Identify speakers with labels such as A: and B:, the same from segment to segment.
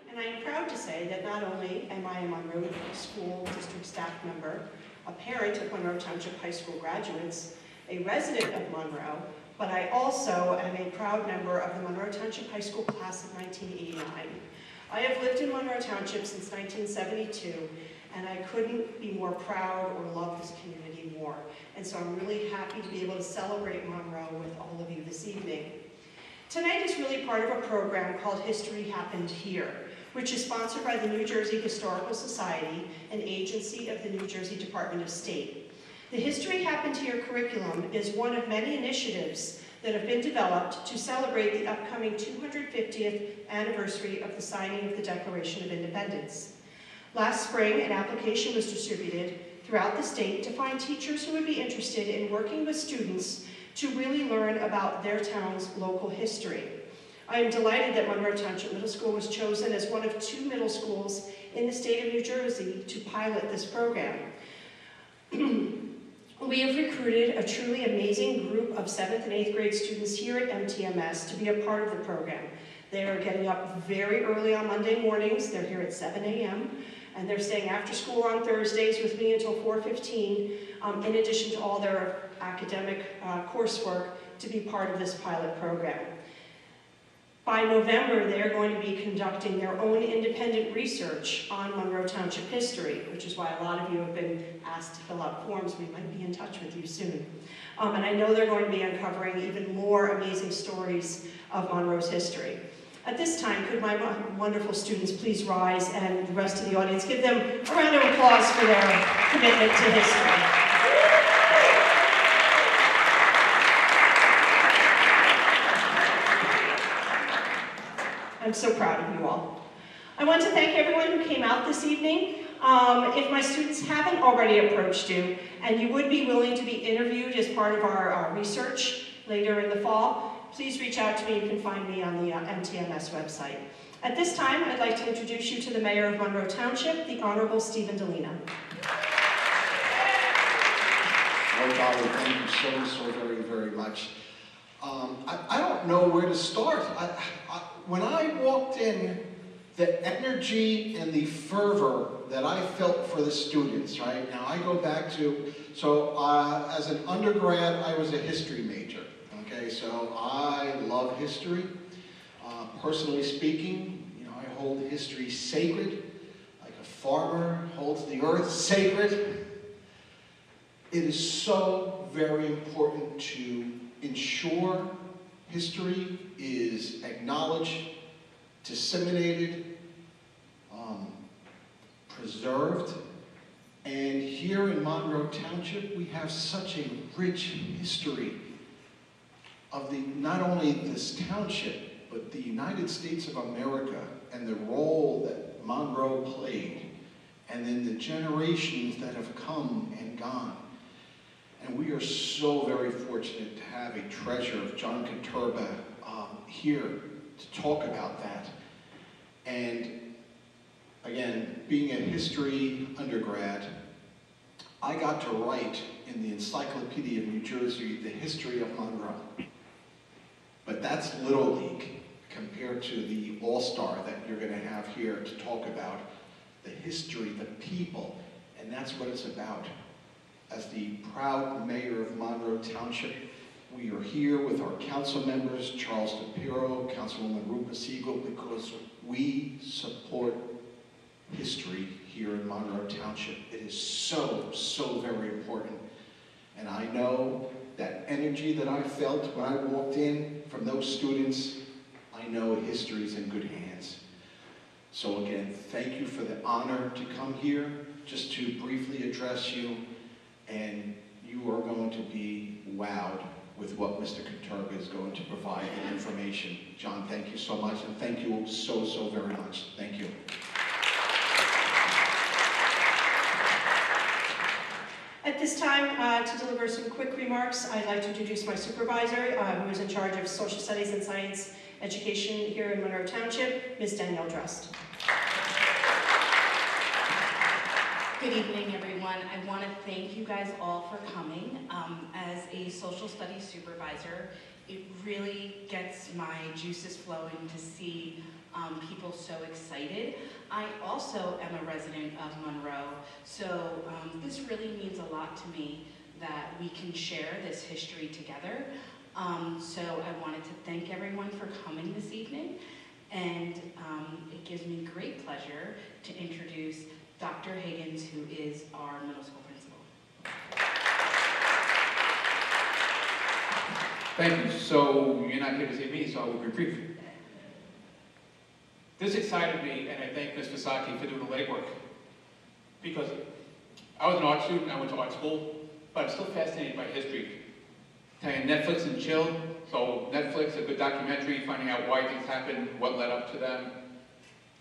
A: And I am proud to say that not only am I a Monroe School District staff member, a parent of Monroe Township High School graduates, a resident of Monroe, but I also am a proud member of the Monroe Township High School class of 1989. I have lived in Monroe Township since 1972, and I couldn't be more proud or love this community more. And so I'm really happy to be able to celebrate Monroe with all of you this evening. Tonight is really part of a program called History Happened Here, which is sponsored by the New Jersey Historical Society, an agency of the New Jersey Department of State. The History Happened Here curriculum is one of many initiatives that have been developed to celebrate the upcoming 250th anniversary of the signing of the Declaration of Independence. Last spring, an application was distributed throughout the state to find teachers who would be interested in working with students to really learn about their town's local history. I am delighted that Monroe Township Middle School was chosen as one of 2 middle schools in the state of New Jersey to pilot this program. We have recruited a truly amazing group of 7th and 8th grade students here at MTMS to be a part of the program. They are getting up very early on Monday mornings. They're here at 7 a.m. and they're staying after school on Thursdays with me until 4:15, in addition to all their academic coursework to be part of this pilot program. By November, they're going to be conducting their own independent research on Monroe Township history, which is why a lot of you have been asked to fill out forms. We might be in touch with you soon. And I know they're going to be uncovering even more amazing stories of Monroe's history. At this time, could my wonderful students please rise, and the rest of the audience give them a round of applause for their commitment to history. I'm so proud of you all. I want to thank everyone who came out this evening. If my students haven't already approached you, and you would be willing to be interviewed as part of our research later in the fall, please reach out to me. You can find me on the MTMS website. At this time, I'd like to introduce you to the Mayor of Monroe Township, the Honorable Stephen Delina.
B: Oh, Dolly, thank you so very, very much. I don't know where to start. When I walked in, the energy and the fervor that I felt for the students, right? Now I go back to, as an undergrad, I was a history major, okay? So I love history. Personally speaking, you know, I hold history sacred, like a farmer holds the earth sacred. It is so very important to ensure history is acknowledged, disseminated, preserved. And here in Monroe Township, we have such a rich history of not only this township, but the United States of America and the role that Monroe played, and then the generations that have come and gone. And we are so very fortunate to have a treasure of John Katurba here to talk about that. And again, being a history undergrad, I got to write in the Encyclopedia of New Jersey the history of Monroe. But that's Little League compared to the all-star that you're going to have here to talk about the history, the people, and that's what it's about. As the proud mayor of Monroe Township, we are here with our council members, Charles DePiro, Councilwoman Rupa Siegel, because we support history here in Monroe Township. It is so very important. And I know that energy that I felt when I walked in from those students, I know history is in good hands. So again, thank you for the honor to come here, just to briefly address you. And you are going to be wowed with what Mr. Katurba is going to provide the information. John, thank you so much, and thank you so very much. Thank you.
A: At At this time, to deliver some quick remarks, I'd like to introduce my supervisor, who is in charge of social studies and science education here in Monroe Township, Ms. Danielle Drust.
C: Good evening, everyone. I want to thank you guys all for coming. As a social studies supervisor, it really gets my juices flowing to see people so excited. I also am a resident of Monroe, so this really means a lot to me that we can share this history together. So I wanted to thank everyone for coming this evening, and it gives me great pleasure to introduce Dr. Higgins, who is our middle school principal.
D: Thank you. So you're not here to see me, so I will be brief. This excited me, and I thank Ms. Fasaki for doing the legwork. Because I was an art student, I went to art school, but I'm still fascinated by history. Telling Netflix and chill, so Netflix, a good documentary, finding out why things happened, what led up to them.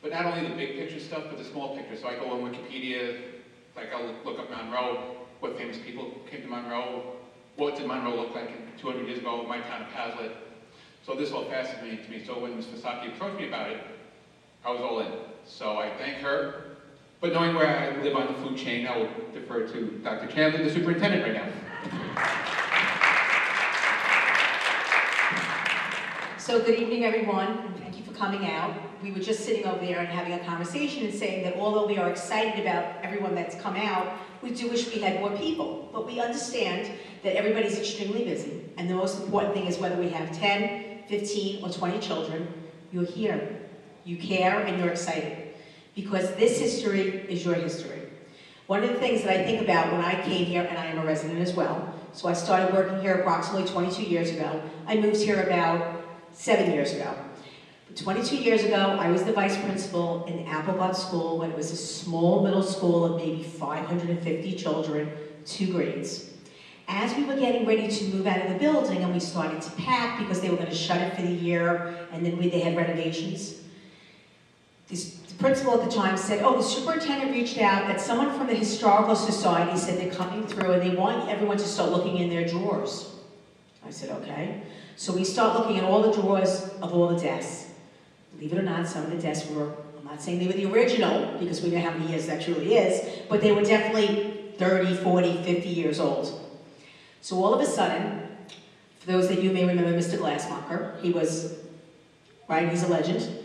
D: But not only the big picture stuff, but the small picture. So I go on Wikipedia, like I'll look up Monroe, what famous people came to Monroe, what did Monroe look like 200 years ago, my town of Hazlitt. So this all fascinated to me. So when Ms. Fasaki approached me about it, I was all in. So I thank her. But knowing where I live on the food chain, I will defer to Dr. Chandler, the superintendent right now.
E: So good evening, everyone, and thank you for coming out. We were just sitting over there and having a conversation and saying that although we are excited about everyone that's come out, we do wish we had more people. But we understand that everybody's extremely busy, and the most important thing is whether we have 10, 15, or 20 children, you're here. You care and you're excited, because this history is your history. One of the things that I think about when I came here, and I am a resident as well, so I started working here approximately 22 years ago. I moved here about 7 years ago. But 22 years ago, I was the vice principal in Appleblatt School when it was a small middle school of maybe 550 children, 2 grades. As we were getting ready to move out of the building and we started to pack because they were going to shut it for the year, and then they had renovations, the principal at the time said, oh, the superintendent reached out that someone from the Historical Society said they're coming through and they want everyone to start looking in their drawers. I said, okay. So we start looking at all the drawers of all the desks. Believe it or not, some of the desks were, I'm not saying they were the original, because we know how many years that truly is, but they were definitely 30, 40, 50 years old. So all of a sudden, for those that you may remember Mr. Glassmacher, he was, right, he's a legend.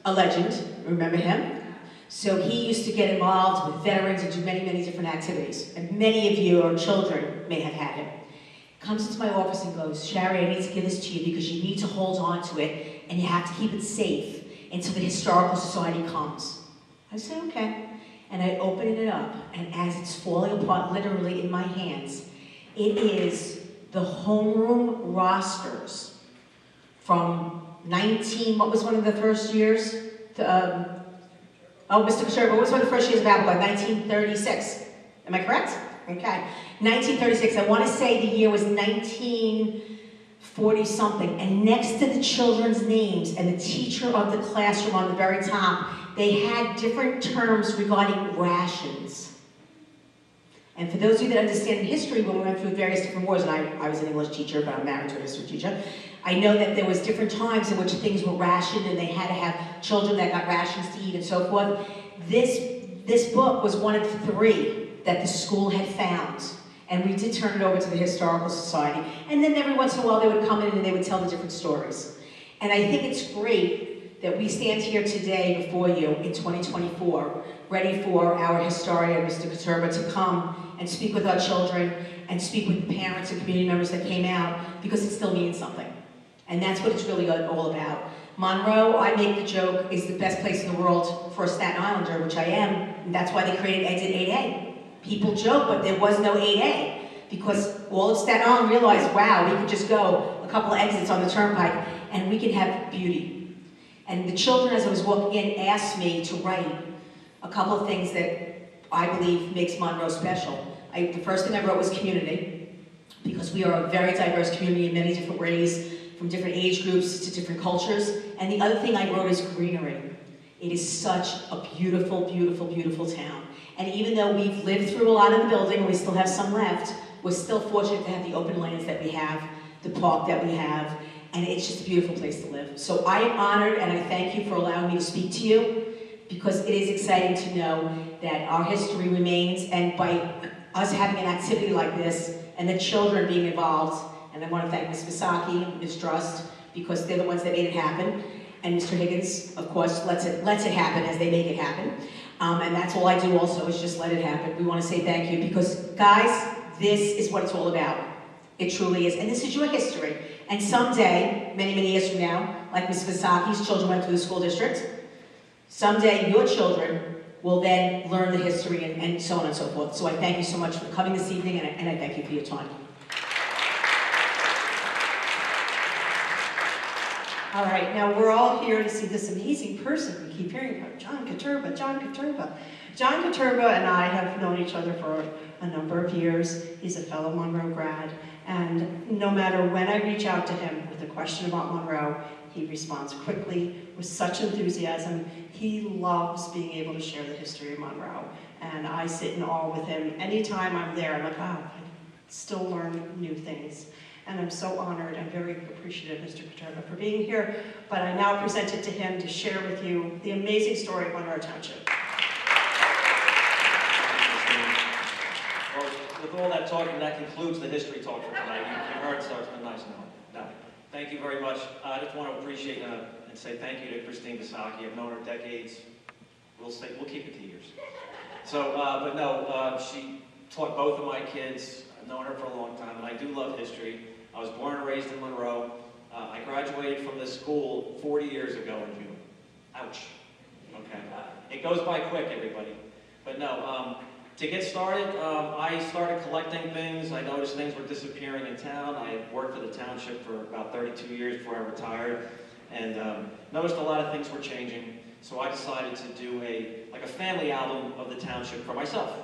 E: A legend, remember him? So he used to get involved with veterans and do many, many different activities. And many of your children may have had him. Comes into my office and goes, Sherry, I need to give this to you because you need to hold on to it and you have to keep it safe until the Historical Society comes. I say, okay. And I open it up, and as it's falling apart literally in my hands, it is the homeroom rosters from what was one of the first years? Mr. Kacherba, what was one of the first years of Appleblatt? 1936. Am I correct? Okay. 1936. I want to say the year was 1940 something. And next to the children's names and the teacher of the classroom on the very top, they had different terms regarding rations. And for those of you that understand history, when we went through various different wars, and I was an English teacher, but I'm married to a history teacher, I know that there was different times in which things were rationed and they had to have children that got rations to eat and so forth. This book was one of 3 that the school had found. And we did turn it over to the Historical Society. And then every once in a while they would come in and they would tell the different stories. And I think it's great that we stand here today before you in 2024, ready for our historian, Mr. Kacherba, to come and speak with our children and speak with the parents and community members that came out, because it still means something. And that's what it's really all about. Monroe, I make the joke, is the best place in the world for a Staten Islander, which I am, and that's why they created Exit 8A. People joke, but there was no 8A, because all of Staten Island realized, wow, we could just go a couple of exits on the turnpike, and we can have beauty. And the children, as I was walking in, asked me to write a couple of things that I believe makes Monroe special. The first thing I wrote was community, because we are a very diverse community in many different ways, from different age groups to different cultures. And the other thing I wrote is greenery. It is such a beautiful, beautiful, beautiful town. And even though we've lived through a lot of the building, and we still have some left, we're still fortunate to have the open lands that we have, the park that we have, and it's just a beautiful place to live. So I am honored, and I thank you for allowing me to speak to you, because it is exciting to know that our history remains, and by us having an activity like this, and the children being involved, and I want to thank Ms. Visaki, Ms. Drust, because they're the ones that made it happen, and Mr. Higgins, of course, lets it happen as they make it happen. And that's all I do also, is just let it happen. We want to say thank you, because guys, this is what it's all about. It truly is, and this is your history. And someday, many, many years from now, like Ms. Visaki's children went through the school district, someday your children will then learn the history and so on and so forth. So I thank you so much for coming this evening, and I thank you for your time.
A: All right, now we're all here to see this amazing person we keep hearing about, John Katurba, John Katurba. John Katurba and I have known each other for a number of years. He's a fellow Monroe grad, and no matter when I reach out to him with a question about Monroe, he responds quickly with such enthusiasm. He loves being able to share the history of Monroe, and I sit in awe with him. Anytime I'm there, I'm like, wow, I still learn new things. And I'm so honored and very appreciative, Mr. Katurba, for being here. But I now present it to him to share with you the amazing story of Monroe Township.
F: Well, with all that talking, that concludes the history talk for tonight. You heard, so it's been nice knowing. No, thank you very much. I just want to appreciate and say thank you to Christine Visaki. I've known her decades. We'll keep it to years. So, but no, she taught both of my kids. I've known her for a long time, and I do love history. I was born and raised in Monroe. I graduated from this school 40 years ago in June. Ouch. Okay. It goes by quick, everybody. But no, to get started, I started collecting things. I noticed things were disappearing in town. I had worked for the township for about 32 years before I retired, and noticed a lot of things were changing. So I decided to do a family album of the township for myself,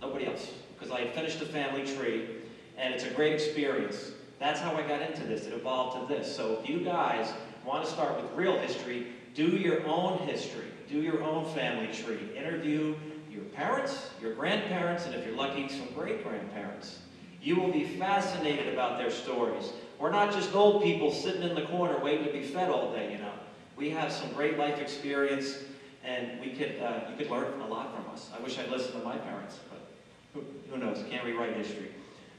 F: nobody else, because I had finished the family tree, and it's a great experience. That's how I got into this. It evolved to this. So if you guys want to start with real history, do your own history. Do your own family tree. Interview your parents, your grandparents, and if you're lucky, some great-grandparents. You will be fascinated about their stories. We're not just old people sitting in the corner waiting to be fed all day, you know. We have some great life experience, and you could learn a lot from us. I wish I'd listened to my parents, but who knows? Can't rewrite history.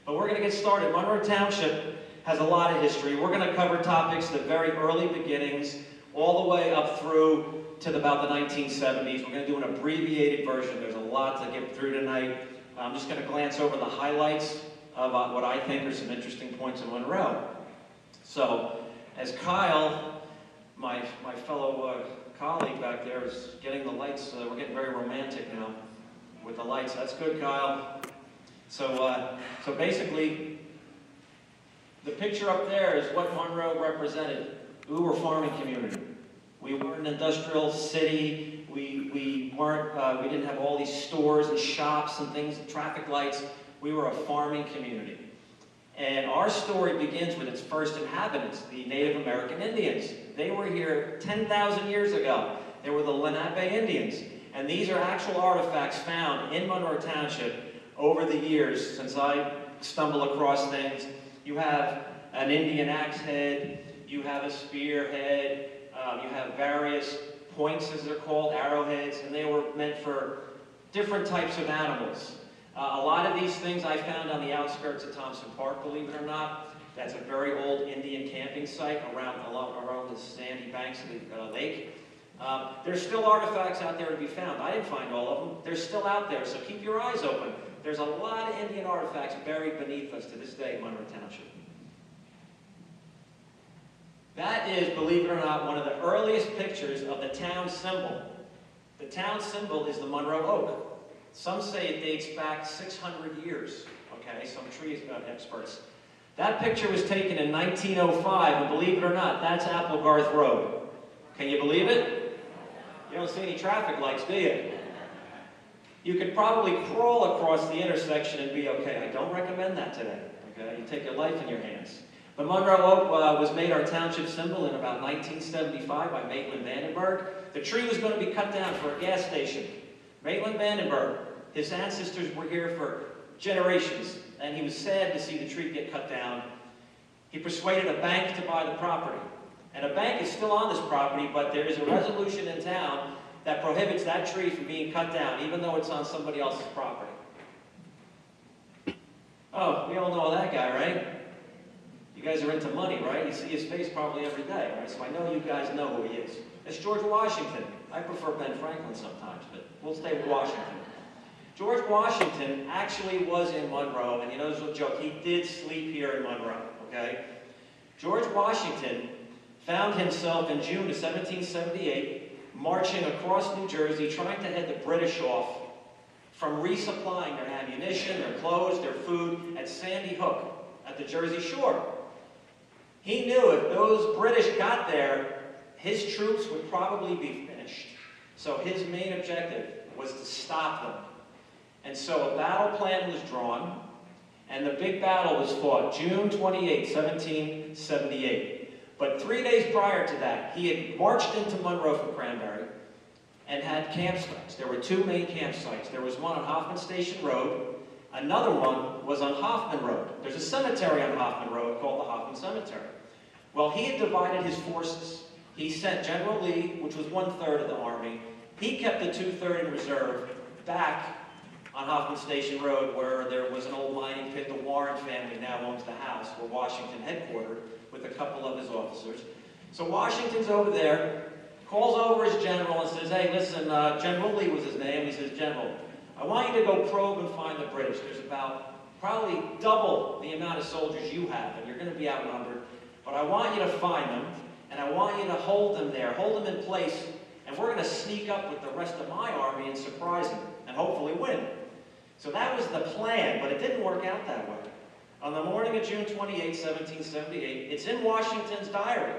F: But we're going to get started. Monroe Township has a lot of history. We're going to cover topics, the very early beginnings, all the way up through to about the 1970s. We're going to do an abbreviated version. There's a lot to get through tonight. I'm just going to glance over the highlights of what I think are some interesting points in Monroe. So, as Kyle, my fellow colleague back there, is getting the lights, we're getting very romantic now with the lights. That's good, Kyle. So basically, the picture up there is what Monroe represented. We were a farming community. We weren't an industrial city. We didn't have all these stores and shops and things, traffic lights. We were a farming community. And our story begins with its first inhabitants, the Native American Indians. They were here 10,000 years ago. They were the Lenape Indians. And these are actual artifacts found in Monroe Township over the years since I stumbled across things. You have an Indian axe head, you have a spearhead, you have various points, as they're called, arrowheads, and they were meant for different types of animals. A lot of these things I found on the outskirts of Thompson Park, believe it or not. That's a very old Indian camping site around the sandy banks of the lake. There's still artifacts out there to be found. I didn't find all of them. They're still out there, so keep your eyes open. There's a lot of Indian artifacts buried beneath us to this day in Monroe Township. That is, believe it or not, one of the earliest pictures of the town symbol. The town symbol is the Monroe oak. Some say it dates back 600 years, okay, some tree experts. That picture was taken in 1905, and believe it or not, that's Applegarth Road. Can you believe it? You don't see any traffic lights, do you? You could probably crawl across the intersection and be okay. I don't recommend that today, okay? You take your life in your hands. But Monroe oak was made our township symbol in about 1975 by Maitland Vandenberg. The tree was going to be cut down for a gas station. Maitland Vandenberg His ancestors were here for generations, and he was sad to see the tree get cut down. He persuaded a bank to buy the property. And a bank is still on this property, but there is a resolution in town that prohibits that tree from being cut down, even though it's on somebody else's property. Oh, we all know that guy, right? You guys are into money, right? You see his face probably every day, right? So I know you guys know who he is. It's George Washington. I prefer Ben Franklin sometimes, but we'll stay with Washington. George Washington actually was in Monroe, and you know, there's a joke, he did sleep here in Monroe, okay? George Washington found himself in June of 1778 marching across New Jersey, trying to head the British off from resupplying their ammunition, their clothes, their food at Sandy Hook at the Jersey Shore. He knew if those British got there, his troops would probably be finished. So his main objective was to stop them. And so a battle plan was drawn, and the big battle was fought June 28, 1778. But 3 days prior to that, he had marched into Monroe from Cranberry and had campsites. There were two main campsites. There was one on Hoffman Station Road. Another one was on Hoffman Road. There's a cemetery on Hoffman Road called the Hoffman Cemetery. Well, he had divided his forces. He sent General Lee, which was 1/3 of the army. He kept the 2/3 in reserve back on Hoffman Station Road, where there was an old mining pit. The Warren family now owns the house where Washington headquartered with a couple of his officers. So Washington's over there, calls over his general and says, hey, listen, General Lee was his name. He says, General, I want you to go probe and find the British. There's about probably double the amount of soldiers you have, and you're going to be outnumbered. But I want you to find them, and I want you to hold them there, hold them in place, and we're going to sneak up with the rest of my army and surprise them, and hopefully win. So that was the plan, but it didn't work out that way. On the morning of June 28, 1778, it's in Washington's diary.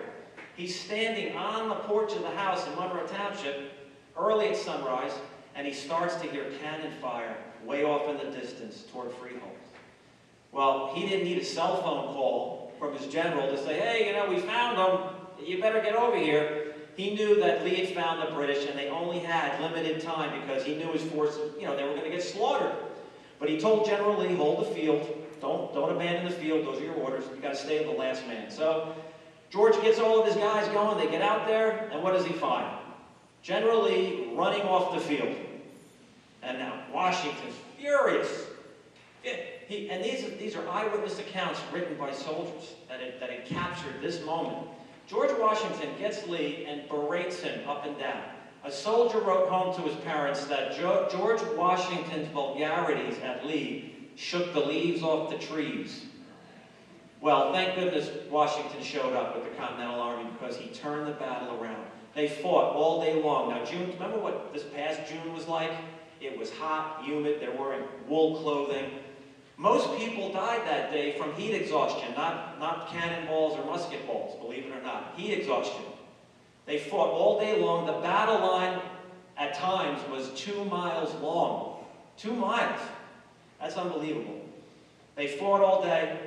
F: He's standing on the porch of the house in Monroe Township early at sunrise, and he starts to hear cannon fire way off in the distance toward Freehold. Well, he didn't need a cell phone call from his general to say, hey, you know, we found them. You better get over here. He knew that Lee had found the British, and they only had limited time because he knew his forces, you know, they were going to get slaughtered. But he told General Lee, hold the field. Don't abandon the field. Those are your orders. You got to stay with the last man. So George gets all of his guys going. They get out there, and what does he find? General Lee running off the field. And now Washington's furious. And these are eyewitness accounts written by soldiers that had captured this moment. George Washington gets Lee and berates him up and down. A soldier wrote home to his parents that George Washington's vulgarities at Lee shook the leaves off the trees. Well, thank goodness Washington showed up with the Continental Army because he turned the battle around. They fought all day long. Now, June, remember what this past June was like? It was hot, humid, they're wearing wool clothing. Most people died that day from heat exhaustion, not cannonballs or musket balls, believe it or not. Heat exhaustion. They fought all day long. The battle line at times was 2 miles long. 2 miles. That's unbelievable. They fought all day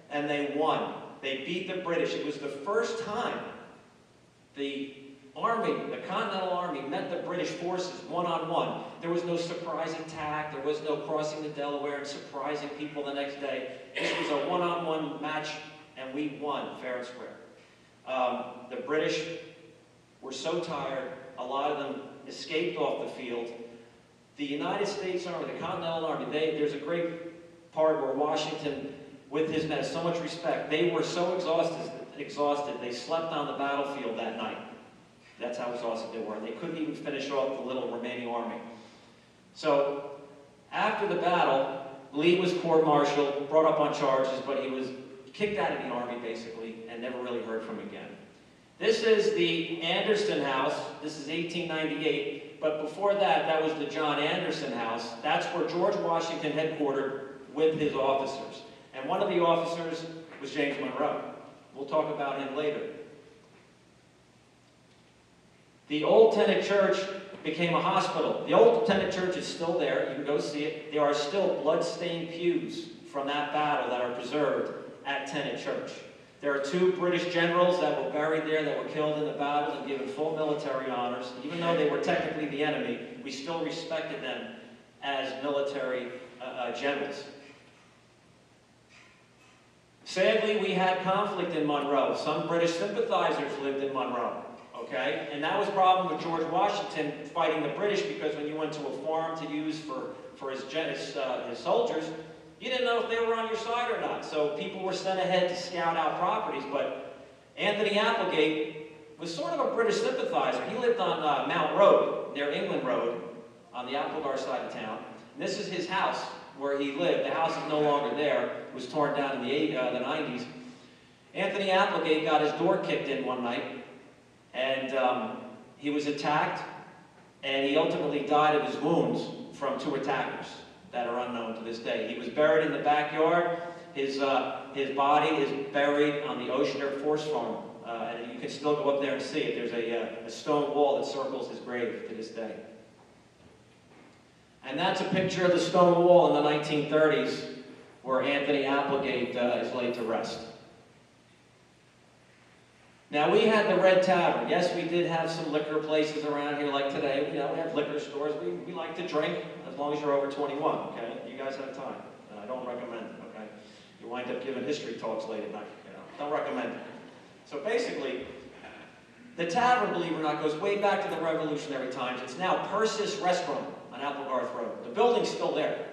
F: and they won. They beat the British. It was the first time the Army, the Continental Army, met the British forces one-on-one. There was no surprise attack. There was no crossing the Delaware and surprising people the next day. This was a one-on-one match, and we won fair and square. The British were so tired, a lot of them escaped off the field. The United States Army, the Continental Army, there's a great part where Washington, with his men, so much respect, they were so exhausted, they slept on the battlefield that night. That's how exhausted they were. They couldn't even finish off the little remaining army. So, after the battle, Lee was court-martialed, brought up on charges, but he was kicked out of the army, basically, and never really heard from again. This is the Anderson House. This is 1898. But before that, that was the John Anderson House. That's where George Washington headquartered with his officers. And one of the officers was James Monroe. We'll talk about him later. The old Tenet Church became a hospital. The old Tenet Church is still there. You can go see it. There are still blood-stained pews from that battle that are preserved at Tenet Church. There are 2 British generals that were buried there that were killed in the battle and given full military honors. Even though they were technically the enemy, we still respected them as military generals. Sadly, we had conflict in Monroe. Some British sympathizers lived in Monroe, okay? And that was a problem with George Washington fighting the British, because when you went to a farm to use for his soldiers, you didn't know if they were on your side or not. So people were sent ahead to scout out properties. But Anthony Applegate was sort of a British sympathizer. He lived on Mount Road, near England Road, on the Applegar side of town. And this is his house where he lived. The house is no longer there. It was torn down in the 90s. Anthony Applegate got his door kicked in one night, and he was attacked, and he ultimately died of his wounds from 2 attackers that are unknown to this day. He was buried in the backyard. His body is buried on the Ocean Air Force Farm, and you can still go up there and see it. There's a stone wall that circles his grave to this day. And that's a picture of the stone wall in the 1930s where Anthony Applegate is laid to rest. Now, we had the Red Tavern. Yes, we did have some liquor places around here like today. You know, we have liquor stores. We like to drink as long as you're over 21, okay? You guys have time. I don't recommend it, okay? You wind up giving history talks late at night, you know? Don't recommend it. So basically, the tavern, believe it or not, goes way back to the Revolutionary times. It's now Persis Restaurant on Applegarth Road. The building's still there.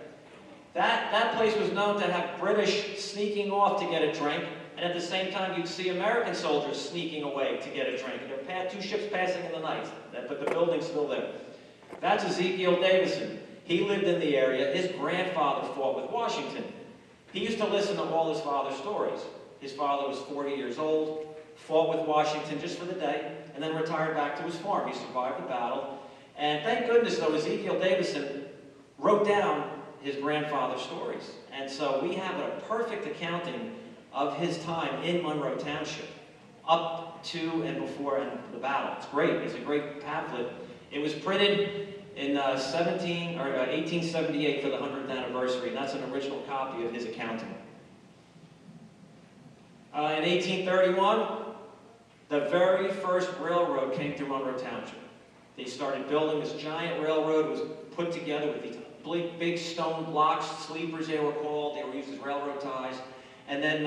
F: That place was known to have British sneaking off to get a drink, and at the same time you'd see American soldiers sneaking away to get a drink. And there were 2 ships passing in the night, but the building's still there. That's Ezekiel Davison. He lived in the area. His grandfather fought with Washington. He used to listen to all his father's stories. His father was 40 years old, fought with Washington just for the day, and then retired back to his farm. He survived the battle. And thank goodness, though, Ezekiel Davison wrote down his grandfather's stories. And so we have a perfect accounting of his time in Monroe Township, up to and before the battle. It's great. It's a great pamphlet. It was printed in 1878 for the 100th anniversary, and that's an original copy of his accounting. In 1831, the very first railroad came through Monroe Township. They started building this giant railroad. It was put together with these big stone blocks, sleepers they were called. They were used as railroad ties. And then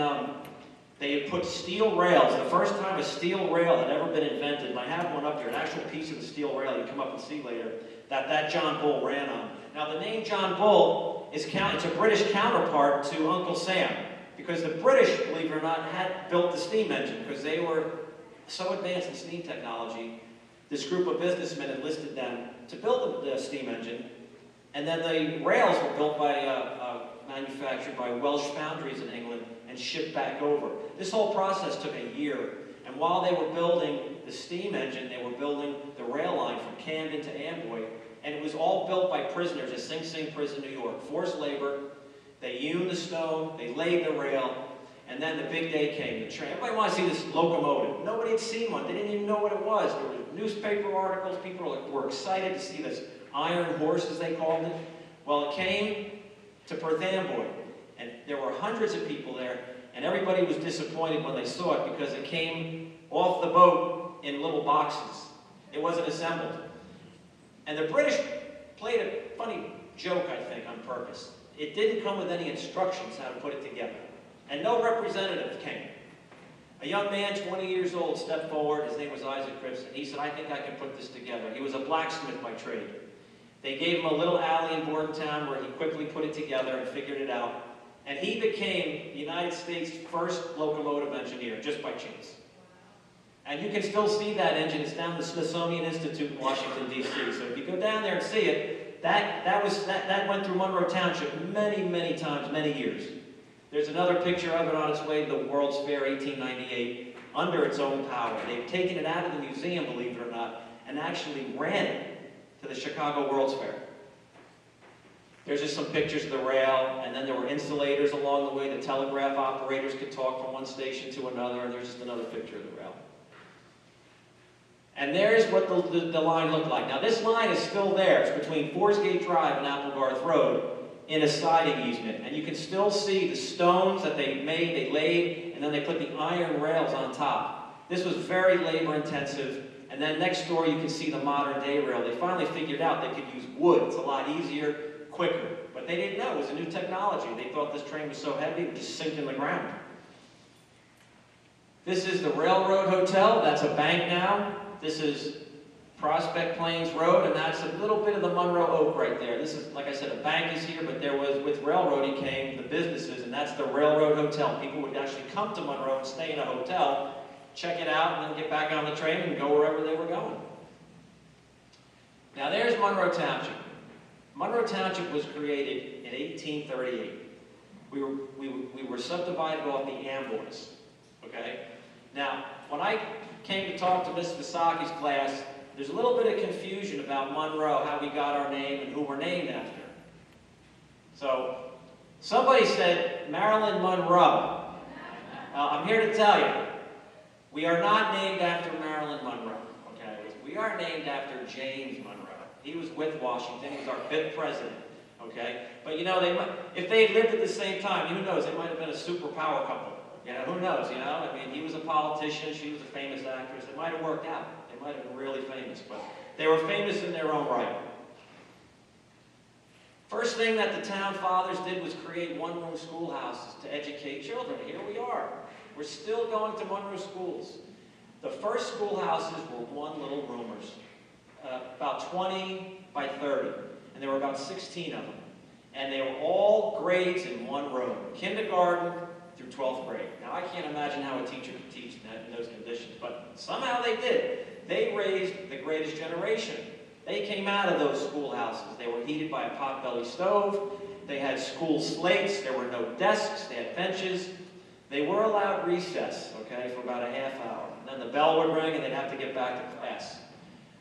F: they had put steel rails. The first time a steel rail had ever been invented, and I have one up here, an actual piece of the steel rail you come up and see later, that John Bull ran on. Now the name John Bull, it's a British counterpart to Uncle Sam, because the British, believe it or not, had built the steam engine, because they were so advanced in steam technology. This group of businessmen enlisted them to build the steam engine, and then the rails were built by, manufactured by Welsh foundries in England and shipped back over. This whole process took a year, and while they were building the steam engine, they were building the rail line from Camden to Amboy, and it was all built by prisoners at Sing Sing Prison, New York. Forced labor. They hewn the stone, they laid the rail, and then the big day came, the train. Everybody wanted to see this locomotive. Nobody had seen one. They didn't even know what it was. There were newspaper articles. People were excited to see this iron horse, as they called it. Well, it came to Perth Amboy, and there were hundreds of people there, and everybody was disappointed when they saw it because it came off the boat in little boxes. It wasn't assembled. And the British played a funny joke, I think, on purpose. It didn't come with any instructions how to put it together. And no representative came. A young man, 20 years old, stepped forward. His name was Isaac Cripps, and he said, "I think I can put this together." He was a blacksmith by trade. They gave him a little alley in Bordentown where he quickly put it together and figured it out. And he became the United States' first locomotive engineer, just by chance. And you can still see that engine. It's down at the Smithsonian Institute in Washington, D.C. So if you go down there and see it, that went through Monroe Township many, many times, many years. There's another picture of it on its way to the World's Fair, 1898, under its own power. They've taken it out of the museum, believe it or not, and actually ran it to the Chicago World's Fair. There's just some pictures of the rail, and then there were insulators along the way. The telegraph operators could talk from one station to another, and there's just another picture of the rail. And there's what the line looked like. Now this line is still there. It's between Forsgate Drive and Applegarth Road in a siding easement. And you can still see the stones that they made, they laid, and then they put the iron rails on top. This was very labor intensive. And then next door you can see the modern day rail. They finally figured out they could use wood. It's a lot easier, quicker. But they didn't know it was a new technology. They thought this train was so heavy it would just sink in the ground. This is the Railroad Hotel. That's a bank now. This is Prospect Plains Road, and that's a little bit of the Monroe Oak right there. This is, like I said, a bank is here, but there was, with railroading came the businesses, and that's the Railroad Hotel. People would actually come to Monroe and stay in a hotel, check it out, and then get back on the train and go wherever they were going. Now there's Monroe Township. Monroe Township was created in 1838. We were subdivided off the Amboys, okay? Now, when I came to talk to Miss Visaki's class, there's a little bit of confusion about Monroe, how we got our name and who we're named after. So, somebody said Marilyn Monroe. Now, I'm here to tell you, we are not named after Marilyn Monroe, okay? We are named after James Monroe. He was with Washington. He was our 5th president, okay? But you know, if they had lived at the same time, who knows? They might have been a superpower couple. You know, who knows, you know? I mean, he was a politician. She was a famous actress. It might have worked out. They might have been really famous, but they were famous in their own right. First thing that the town fathers did was create one-room schoolhouses to educate children. Here we are. We're still going to Monroe schools. The first schoolhouses were one little roomers, about 20 by 30, and there were about 16 of them. And they were all grades in one room, kindergarten through 12th grade. Now, I can't imagine how a teacher could teach in those conditions, but somehow they did. They raised the greatest generation. They came out of those schoolhouses. They were heated by a potbelly stove. They had school slates. There were no desks. They had benches. They were allowed recess, okay, for about a half hour. And then the bell would ring and they'd have to get back to class.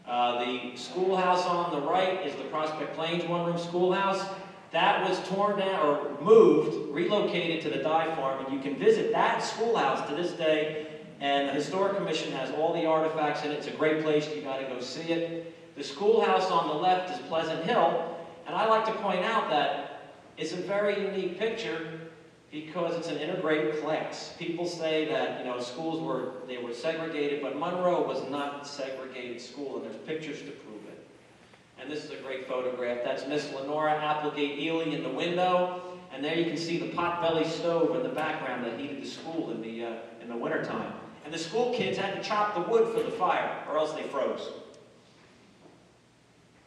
F: The schoolhouse on the right is the Prospect Plains one-room schoolhouse. That was torn down or moved, relocated to the dye farm, and you can visit that schoolhouse to this day, and the Historic Commission has all the artifacts in it. It's a great place. You got to go see it. The schoolhouse on the left is Pleasant Hill, and I like to point out that it's a very unique picture because it's an integrated class. People say that, you know, schools were segregated, but Monroe was not a segregated school, and there's pictures to prove it. And this is a great photograph. That's Miss Lenora Applegate Ely in the window, and there you can see the potbelly stove in the background that heated the school in the wintertime. And the school kids had to chop the wood for the fire, or else they froze.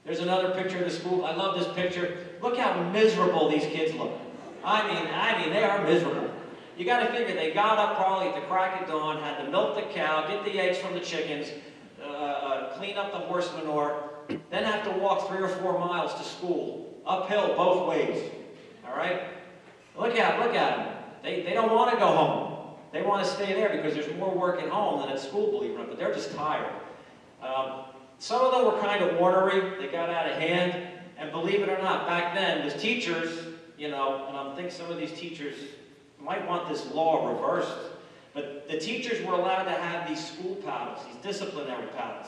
F: There's another picture of the school. I love this picture. Look how miserable these kids look. I mean, they are miserable. You got to figure they got up probably at the crack of dawn, had to milk the cow, get the eggs from the chickens, clean up the horse manure, then have to walk 3 or 4 miles to school, uphill both ways. All right? Look at them. They don't want to go home. They want to stay there because there's more work at home than at school, believe it or not, but they're just tired. Some of them were kind of ornery. They got out of hand. And believe it or not, back then, the teachers, you know, and I think some of these teachers might want this law reversed, but the teachers were allowed to have these school paddles, these disciplinary paddles.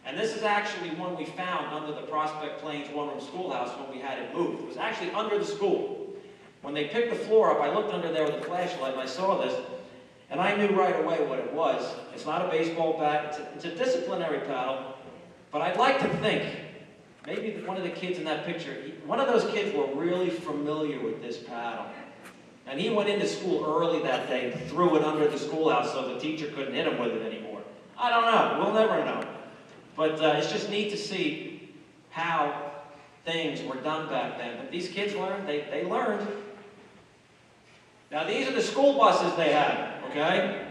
F: And this is actually one we found under the Prospect Plains one-room schoolhouse when we had it moved. It was actually under the school. When they picked the floor up, I looked under there with a flashlight and I saw this, and I knew right away what it was. It's not a baseball bat, it's a disciplinary paddle, but I'd like to think, maybe one of the kids in that picture, one of those kids were really familiar with this paddle. And he went into school early that day and threw it under the schoolhouse so the teacher couldn't hit him with it anymore. I don't know. We'll never know. But it's just neat to see how things were done back then. But these kids learned. They learned. Now, these are the school buses they had, okay?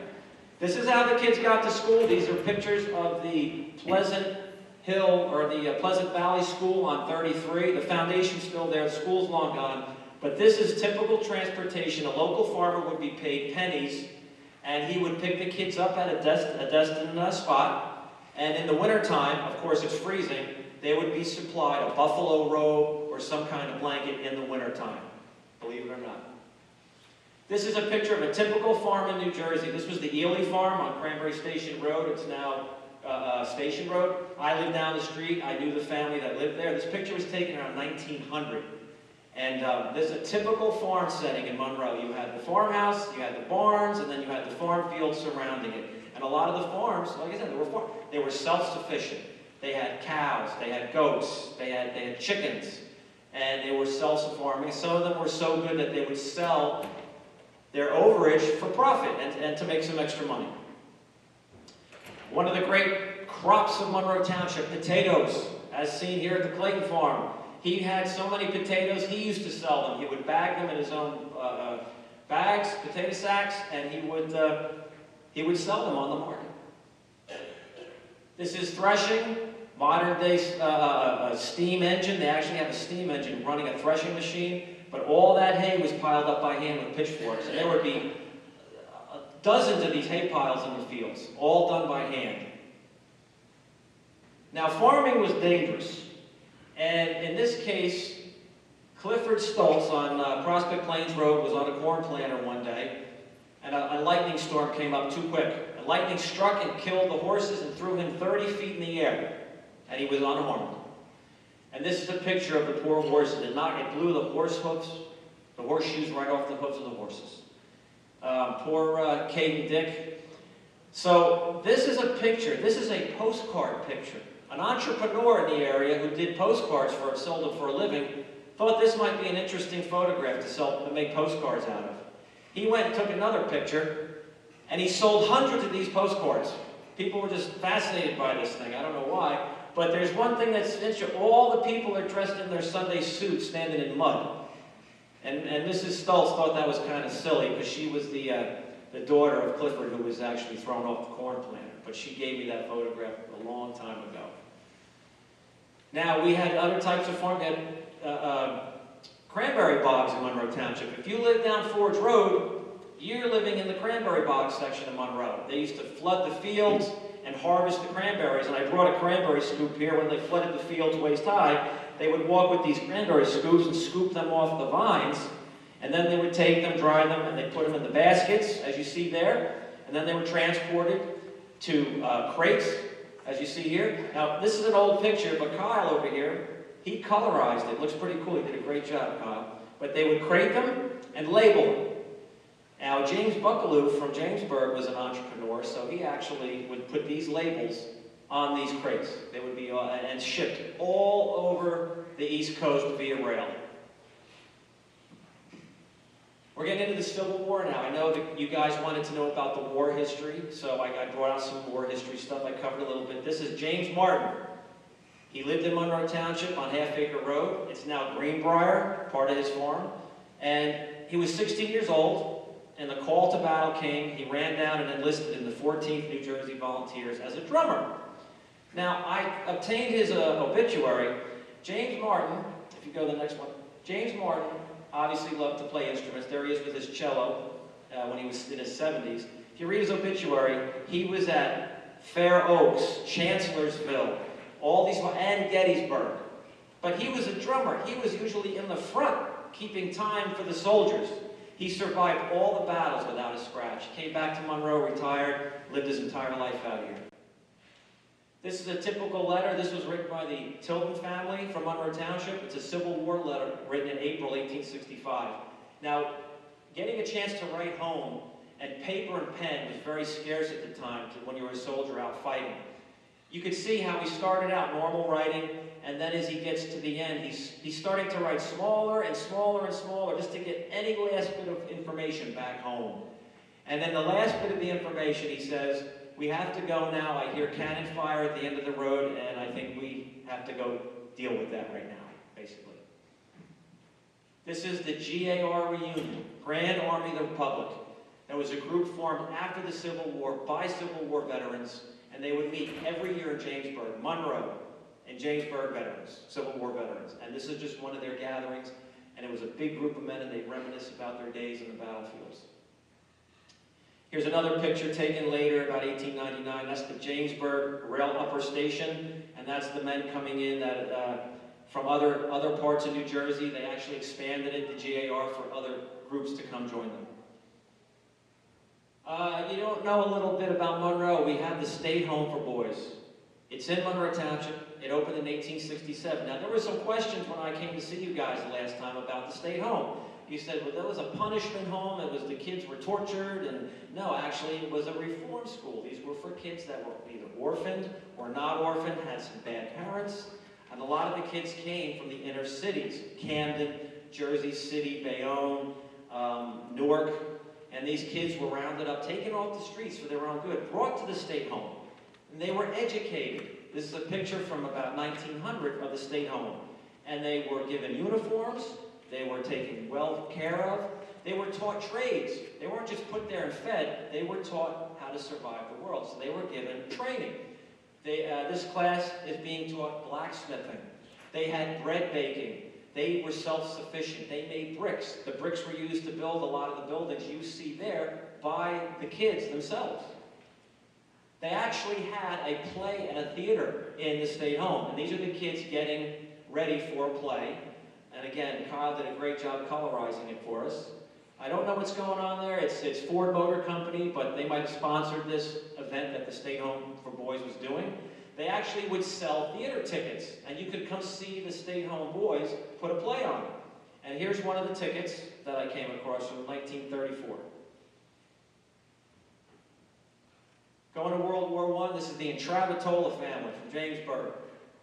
F: This is how the kids got to school. These are pictures of the Pleasant Hill, or the Pleasant Valley School on 33. The foundation's still there. The school's long gone. But this is typical transportation. A local farmer would be paid pennies, and he would pick the kids up at a destined spot. And in the wintertime, of course it's freezing, they would be supplied a buffalo robe or some kind of blanket in the wintertime, believe it or not. This is a picture of a typical farm in New Jersey. This was the Ely farm on Cranberry Station Road. It's now Station Road. I lived down the street. I knew the family that lived there. This picture was taken around 1900. And there's a typical farm setting in Monroe. You had the farmhouse, you had the barns, and then you had the farm field surrounding it. And a lot of the farms, like I said, they were self-sufficient. They had cows, they had goats, they had chickens. and they were self-farming. Some of them were so good that they would sell their overage for profit and to make some extra money. One of the great crops of Monroe Township, potatoes, as seen here at the Clayton Farm. He had so many potatoes, he used to sell them. He would bag them in his own bags, potato sacks, and he would sell them on the market. This is threshing, modern day steam engine. They actually have a steam engine running a threshing machine, but all that hay was piled up by hand with pitchforks, and there would be dozens of these hay piles in the fields, all done by hand. Now, farming was dangerous, and in this case, Clifford Stoltz on Prospect Plains Road was on a corn planter one day, and a lightning storm came up too quick. And lightning struck and killed the horses and threw him 30 feet in the air, and he was unharmed. And this is a picture of the poor horses. It blew the horse hoofs, the horseshoes right off the hoofs of the horses. Poor Kate and Dick. So this is a picture, this is a postcard picture. An entrepreneur in the area who did postcards sold them for a living, thought this might be an interesting photograph to make postcards out of. He went and took another picture, and he sold hundreds of these postcards. People were just fascinated by this thing, I don't know why. But there's one thing that's interesting. All the people are dressed in their Sunday suits standing in mud. And Mrs. Stoltz thought that was kind of silly because she was the daughter of Clifford who was actually thrown off the corn planter. But she gave me that photograph a long time ago. Now, we had other types of farm. We had cranberry bogs in Monroe Township. If you live down Forge Road, you're living in the cranberry bog section of Monroe. They used to flood the fields and harvest the cranberries, and I brought a cranberry scoop here. When they flooded the fields waist high, they would walk with these cranberry scoops and scoop them off the vines, and then they would take them, dry them, and they put them in the baskets, as you see there, and then they were transported to crates, as you see here. Now, this is an old picture, but Kyle over here, he colorized it. Looks pretty cool. He did a great job, Kyle. But they would crate them and label them. Now, James Buckaloo from Jamesburg was an entrepreneur, so he actually would put these labels on these crates. They would be and shipped all over the East Coast via rail. We're getting into the Civil War now. I know that you guys wanted to know about the war history, so I brought out some war history stuff. I covered a little bit. This is James Martin. He lived in Monroe Township on Half Acre Road. It's now Greenbrier, part of his farm. And he was 16 years old. And the call to battle came. He ran down and enlisted in the 14th New Jersey Volunteers as a drummer. Now, I obtained his obituary. James Martin, if you go to the next one, James Martin obviously loved to play instruments. There he is with his cello when he was in his 70s. If you read his obituary, he was at Fair Oaks, Chancellorsville, all these, and Gettysburg. But he was a drummer. He was usually in the front, keeping time for the soldiers. He survived all the battles without a scratch. Came back to Monroe, retired, lived his entire life out here. This is a typical letter. This was written by the Tilton family from Monroe Township. It's a Civil War letter written in April 1865. Now, getting a chance to write home and paper and pen was very scarce at the time when you were a soldier out fighting. You could see how he started out normal writing, and then as he gets to the end, he's starting to write smaller and smaller and smaller just to get any last bit of information back home. And then the last bit of the information, he says, we have to go now. I hear cannon fire at the end of the road, and I think we have to go deal with that right now, basically. This is the GAR reunion, Grand Army of the Republic. That was a group formed after the Civil War by Civil War veterans, and they would meet every year in Jamesburg, Monroe, and Jamesburg veterans, Civil War veterans. And this is just one of their gatherings, and it was a big group of men, and they reminisce about their days in the battlefields. Here's another picture taken later, about 1899. That's the Jamesburg Rail Upper Station, and that's the men coming in that from other parts of New Jersey. They actually expanded it, the GAR, for other groups to come join them. You don't know a little bit about Monroe. We have the State Home for Boys. It's in Monroe Township. It opened in 1867. Now, there were some questions when I came to see you guys the last time about the State Home. You said, well, that was a punishment home. It was the kids were tortured. And no, actually, it was a reform school. These were for kids that were either orphaned or not orphaned, had some bad parents. And a lot of the kids came from the inner cities, Camden, Jersey City, Bayonne, Newark, and these kids were rounded up, taken off the streets for their own good, brought to the state home, and they were educated. This is a picture from about 1900 of the state home, and they were given uniforms, they were taken well care of, they were taught trades. They weren't just put there and fed, they were taught how to survive the world, so they were given training. This class is being taught blacksmithing. They had bread baking. They were self-sufficient. They made bricks. The bricks were used to build a lot of the buildings you see there by the kids themselves. They actually had a play and a theater in the state home. And these are the kids getting ready for a play. And again, Kyle did a great job colorizing it for us. I don't know what's going on there. It's Ford Motor Company, but they might have sponsored this event that the State Home for Boys was doing. They actually would sell theater tickets, and you could come see the State Home Boys put a play on. And here's one of the tickets that I came across from 1934. Going to World War I, this is the Intravitola family from Jamesburg.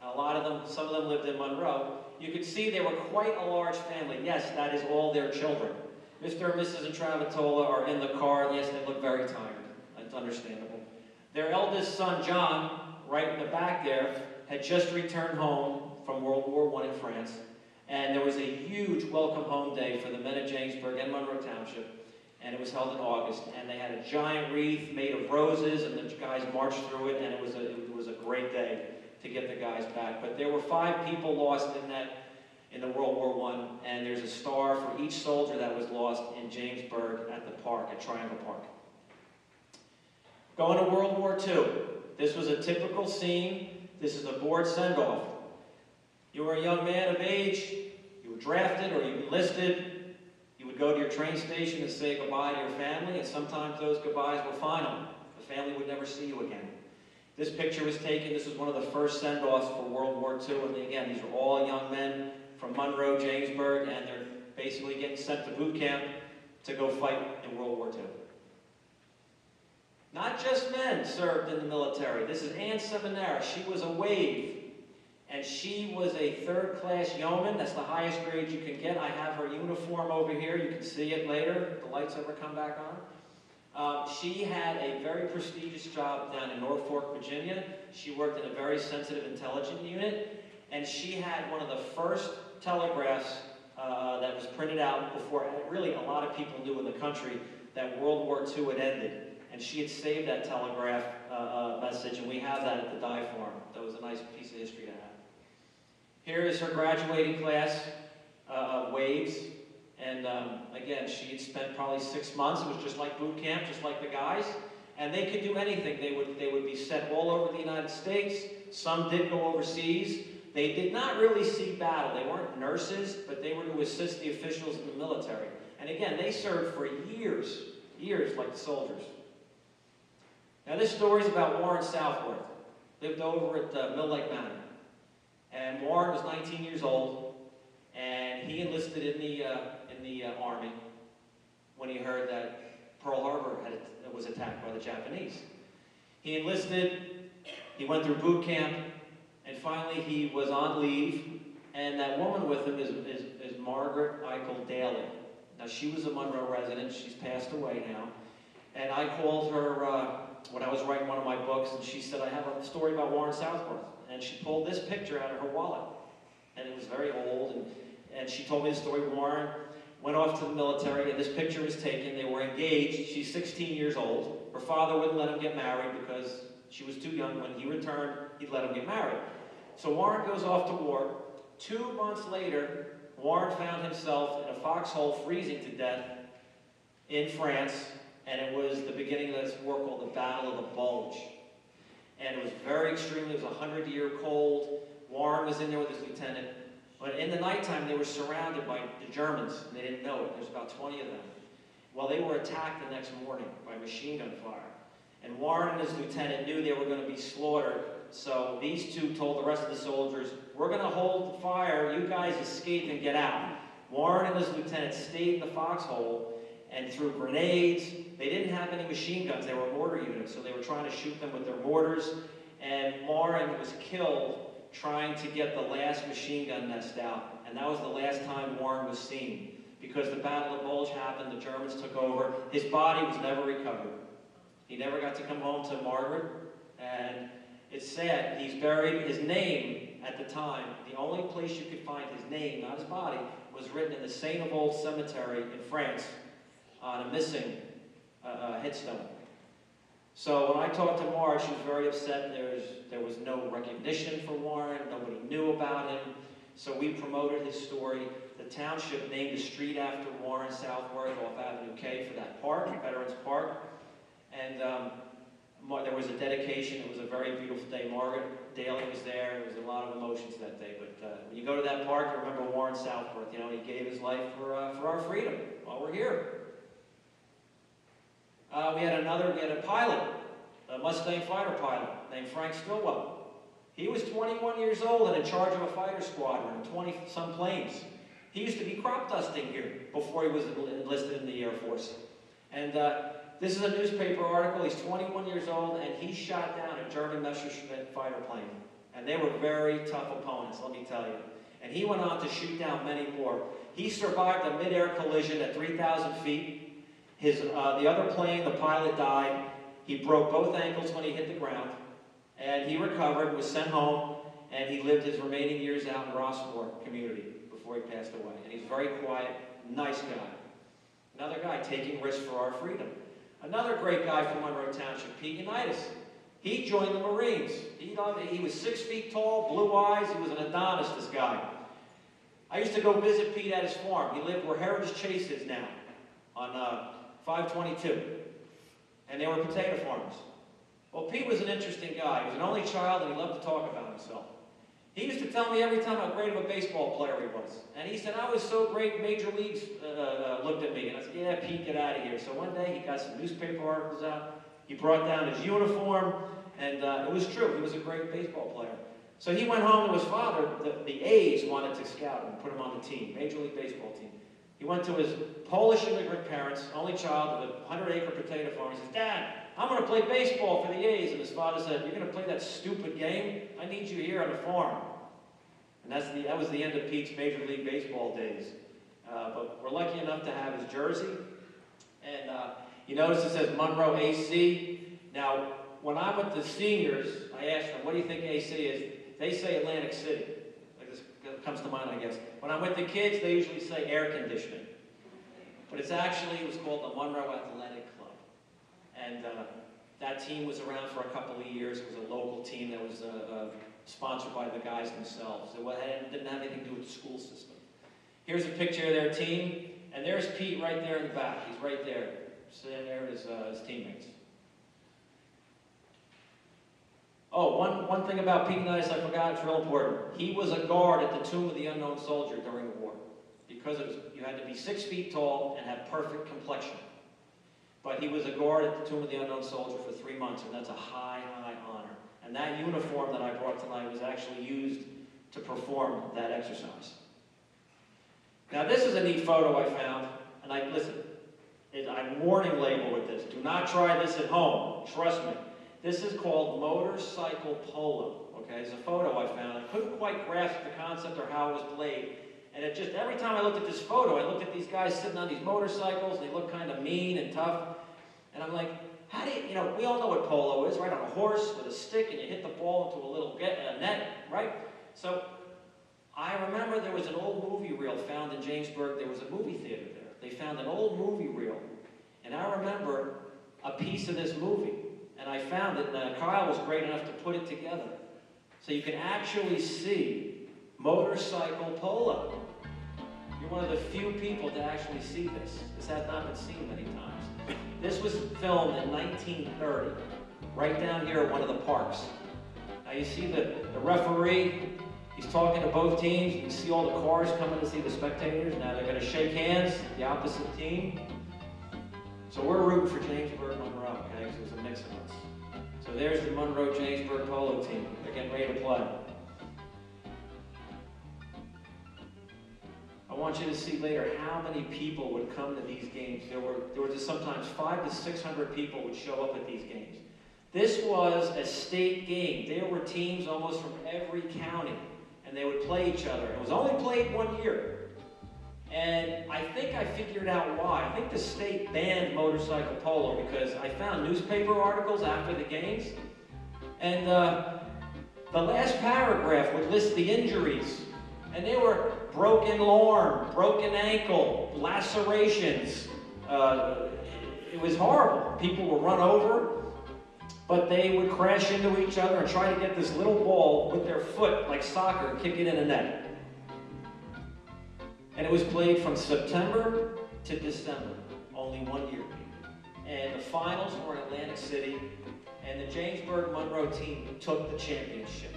F: A lot of them, some of them lived in Monroe. You could see they were quite a large family. Yes, that is all their children. Mr. and Mrs. Intravitola are in the car. Yes, they look very tired. That's understandable. Their eldest son, John, right in the back there, had just returned home from World War I in France. And there was a huge welcome home day for the men of Jamesburg and Monroe Township. And it was held in August. And they had a giant wreath made of roses, and the guys marched through it, and it was a great day to get the guys back. But there were 5 people lost in the World War I, and there's a star for each soldier that was lost in Jamesburg at the park, at Triangle Park. Going to World War II. This was a typical scene. This is a board send-off. You were a young man of age, you were drafted or you enlisted, you would go to your train station and say goodbye to your family, and sometimes those goodbyes were final. The family would never see you again. This picture was taken, this was one of the first send-offs for World War II, and again, these are all young men from Monroe, Jamesburg, and they're basically getting sent to boot camp to go fight in World War II. Not just men served in the military. This is Ann Seminara. She was a wave, and she was a third-class yeoman. That's the highest grade you can get. I have her uniform over here. You can see it later if the lights ever come back on. She had a very prestigious job down in Norfolk, Virginia. She worked in a very sensitive intelligence unit, and she had one of the first telegraphs that was printed out before really a lot of people knew in the country that World War II had ended. And she had saved that telegraph message, and we have that at the die form. That was a nice piece of history to have. Here is her graduating class of waves. And again, she had spent probably 6 months. It was just like boot camp, just like the guys. And they could do anything. They would be sent all over the United States. Some did go overseas. They did not really see battle. They weren't nurses, but they were to assist the officials in the military. And again, they served for years like the soldiers. Now this story is about Warren Southworth. Lived over at Mill Lake Manor. And Warren was 19 years old, and he enlisted in the Army when he heard that Pearl Harbor was attacked by the Japanese. He enlisted, he went through boot camp, and finally he was on leave, and that woman with him is Margaret Eichel Daly. Now she was a Monroe resident, she's passed away now, and I called her when I was writing one of my books, and she said, I have a story about Warren Southworth. And she pulled this picture out of her wallet, and it was very old, and she told me the story. Warren went off to the military, and this picture was taken. They were engaged. She's 16 years old. Her father wouldn't let him get married because she was too young. When he returned, he'd let him get married. So Warren goes off to war. 2 months later, Warren found himself in a foxhole freezing to death in France, and it was the beginning of this war called the Battle of the Bulge. And it was very extreme. It was a 100-year cold. Warren was in there with his lieutenant. But in the nighttime, they were surrounded by the Germans, and they didn't know it. There's about 20 of them. Well, they were attacked the next morning by machine gun fire. And Warren and his lieutenant knew they were going to be slaughtered. So these two told the rest of the soldiers, we're going to hold the fire. You guys escape and get out. Warren and his lieutenant stayed in the foxhole and threw grenades. They didn't have any machine guns. They were mortar units, so they were trying to shoot them with their mortars. And Warren was killed trying to get the last machine gun nest out, and that was the last time Warren was seen. Because the Battle of Bulge happened, the Germans took over, his body was never recovered. He never got to come home to Margaret, and it's sad. He's buried, his name at the time, the only place you could find his name, not his body, was written in the Saint-Avold Cemetery in France on a missing headstone. So when I talked to Marge, she was very upset. There was no recognition for Warren, nobody knew about him. So we promoted his story. The township named a street after Warren Southworth off Avenue K for that park, Veterans Park. And there was a dedication. It was a very beautiful day. Margaret Daly was there. There was a lot of emotions that day. But when you go to that park, you remember Warren Southworth. You know, he gave his life for our freedom while we're here. We had a pilot, a Mustang fighter pilot named Frank Stillwell. He was 21 years old and in charge of a fighter squadron and 20-some planes. He used to be crop dusting here before he was enlisted in the Air Force. And this is a newspaper article. He's 21 years old, and he shot down a German Messerschmitt fighter plane. And they were very tough opponents, let me tell you. And he went on to shoot down many more. He survived a mid-air collision at 3,000 feet. The other plane, the pilot died. He broke both ankles when he hit the ground. And he recovered, was sent home, and he lived his remaining years out in Rossmore community before he passed away. And he's very quiet, nice guy. Another guy taking risks for our freedom. Another great guy from Monroe Township, Pete Unitas. He joined the Marines. He was 6 feet tall, blue eyes. He was an Adonis, this guy. I used to go visit Pete at his farm. He lived where Heritage Chase is now, on 522. And they were potato farmers. Well, Pete was an interesting guy. He was an only child, and he loved to talk about himself. He used to tell me every time how great of a baseball player he was. And he said, I was so great, Major Leagues looked at me. And I said, yeah, Pete, get out of here. So one day, he got some newspaper articles out. He brought down his uniform, and it was true. He was a great baseball player. So he went home to his father. The A's wanted to scout him and put him on the team, Major League Baseball team. He went to his Polish immigrant parents, only child of a 100-acre potato farm. He says, Dad, I'm going to play baseball for the A's. And his father said, you're going to play that stupid game? I need you here on the farm. And that was the end of Pete's Major League Baseball days. But we're lucky enough to have his jersey. And you notice it says Monroe AC. Now, when I'm with the seniors, I ask them, what do you think AC is? They say Atlantic City. Like this comes to mind, I guess. When I'm with the kids, they usually say air conditioning. But it was called the Monroe Athletic Club. And that team was around for a couple of years. It was a local team that was sponsored by the guys themselves. It didn't have anything to do with the school system. Here's a picture of their team, and there's Pete right there in the back. He's right there, sitting there with his teammates. Oh, one thing about Pete Unitas I forgot, it's real important. He was a guard at the Tomb of the Unknown Soldier during the war. Because you had to be 6 feet tall and have perfect complexion. But he was a guard at the Tomb of the Unknown Soldier for 3 months, and that's a high, high honor. And that uniform that I brought tonight was actually used to perform that exercise. Now this is a neat photo I found, and I'm warning label with this. Do not try this at home, trust me. This is called motorcycle polo, okay? It's a photo I found. I couldn't quite grasp the concept or how it was played. And every time I looked at this photo, I looked at these guys sitting on these motorcycles, and they look kind of mean and tough. And I'm like, how do we all know what polo is, right? On a horse with a stick, and you hit the ball into a little net, right? So I remember there was an old movie reel found in Jamesburg. There was a movie theater there. They found an old movie reel. And I remember a piece of this movie. And I found it, and Kyle was great enough to put it together. So you can actually see motorcycle polo. You're one of the few people to actually see this. This has not been seen many times. This was filmed in 1930, right down here at one of the parks. Now you see the referee, he's talking to both teams. You can see all the cars coming to see the spectators. Now they're going to shake hands, the opposite team. So we're rooting for Jamesburg, Monroe, okay? Because it was a mix of us. So there's the Monroe Jamesburg polo team. They're getting ready to play. I want you to see later how many people would come to these games. There were just sometimes 500 to 600 people would show up at these games. This was a state game. There were teams almost from every county, and they would play each other. It was only played 1 year. And I think I figured out why. I think the state banned motorcycle polo because I found newspaper articles after the games, and the last paragraph would list the injuries, and they were broken arm, broken ankle, lacerations. It was horrible. People were run over, but they would crash into each other and try to get this little ball with their foot, like soccer, and kick it in a net. And it was played from September to December, only 1 year. And the finals were in Atlantic City, and the Jamesburg Monroe team took the championship.